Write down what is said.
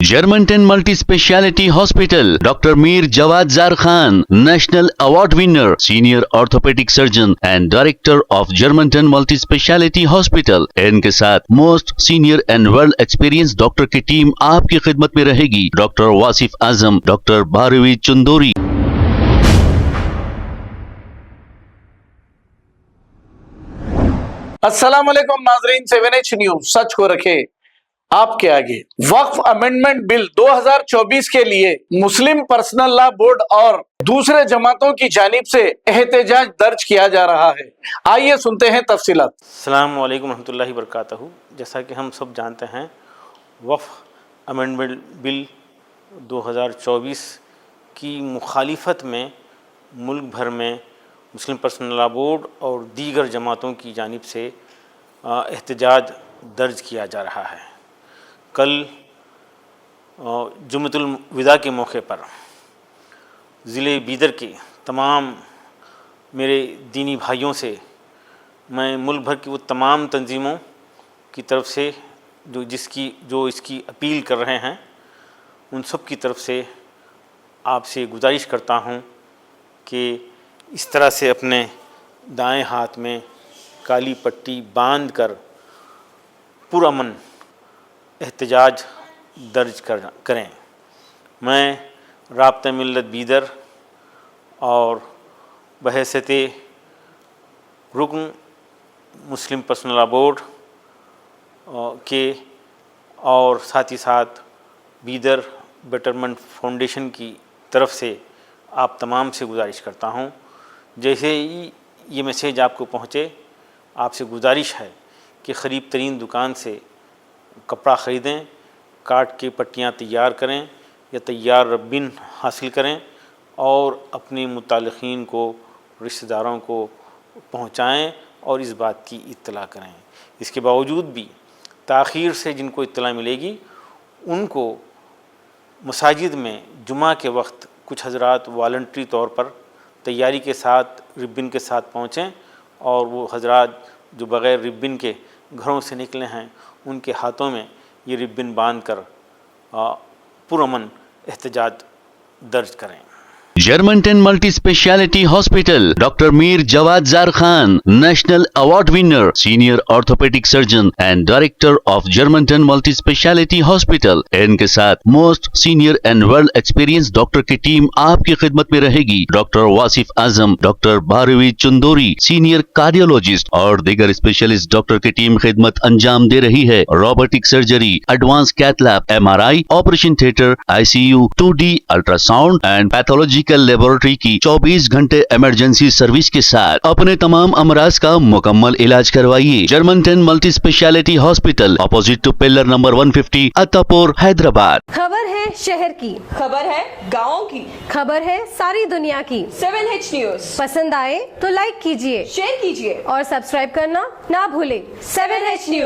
Germantown Multi-Speciality Hospital, Dr. Mir Jawad Zar Khan, National Award winner, Senior Orthopedic Surgeon and Director of Germantown Multi-Speciality Hospital. इनके साथ Most Senior and Well Experienced Doctor की team आपकी खिदमत में रहेगी. Dr. Wasif आजम, Dr. Bharvi Chandori. अस्सलाम वालेकुम नाजरीन, 7H न्यूज सच को रखे आपके आगे। वक्फ अमेंडमेंट बिल 2024 के लिए मुस्लिम पर्सनल लॉ बोर्ड और दूसरे जमातों की जानिब से एहतजाज दर्ज किया जा रहा है। आइए सुनते हैं तफसीलात। अस्सलाम वालेकुम रहमतुल्लाहि वबरकातुहू। जैसा कि हम सब जानते हैं, वक्फ अमेंडमेंट बिल 2024 की मुखालिफत में मुल्क भर में मुस्लिम पर्सनल लॉ बोर्ड और दीगर जमातों की जानिब से एहतजाज दर्ज किया जा रहा है। कल जुम्मतुल विदा के मौके पर ज़िले बीदर के तमाम मेरे दीनी भाइयों से मैं मुल्क भर की वो तमाम तंजीमों की तरफ से जो इसकी अपील कर रहे हैं, उन सब की तरफ से आपसे गुजारिश करता हूँ कि इस तरह से अपने दाएं हाथ में काली पट्टी बांध कर पुरअमन एहतजाज दर्ज करें। मैं राब्ता मिल्लत बीदर और बहैसियत रुकन मुस्लिम पर्सनल लॉ बोर्ड के और साथ ही साथ बीदर बेटरमेंट फाउंडेशन की तरफ से आप तमाम से गुजारिश करता हूँ, जैसे ही ये मैसेज आपको पहुँचे, आपसे गुजारिश है कि क़रीब तरीन दुकान से कपड़ा ख़रीदें, काट के पट्टियाँ तैयार करें या तैयार रब्बिन हासिल करें और अपने मुताल्लिक़ीन को, रिश्तेदारों को पहुँचाएँ और इस बात की इत्तला करें। इसके बावजूद भी ताख़ीर से जिनको इत्तला मिलेगी, उनको मसाजिद में जुमा के वक्त कुछ हज़रात वॉलंटरी तौर पर तैयारी के साथ रिब्बिन के साथ पहुँचें और वो हज़रात जो बग़ैर रिब्बिन के घरों से निकले हैं, उनके हाथों में ये रिब्बिन बांध कर पुरअमन एहतजाज दर्ज करें। Germantown Multi-Speciality Hospital, Dr. Mir Jawad Zar Khan, National Award winner, Senior Orthopedic Surgeon and Director of Germantown Multi-Speciality Hospital. इनके साथ Most Senior and Well Experienced Doctor की टीम आपकी खिदमत में रहेगी. Dr. वासिफ आजम, Dr. Bharvi Chandori, Senior Cardiologist और दीगर specialist doctor की टीम खिदमत अंजाम दे रही है. Robotic surgery, advance cath lab, MRI, operation theatre, ICU, 2D ultrasound and pathology laboratory की 24 घंटे इमरजेंसी सर्विस के साथ अपने तमाम अमराज का मुकम्मल इलाज करवाइए. Germanten multi speciality hospital, opposite to pillar number 150, Attapur, Hyderabad. खबर है शहर की, खबर है गाँव की, खबर है सारी दुनिया की. 7H न्यूज पसंद आए तो लाइक कीजिए, शेयर कीजिए और सब्सक्राइब करना ना भूले. 7H news.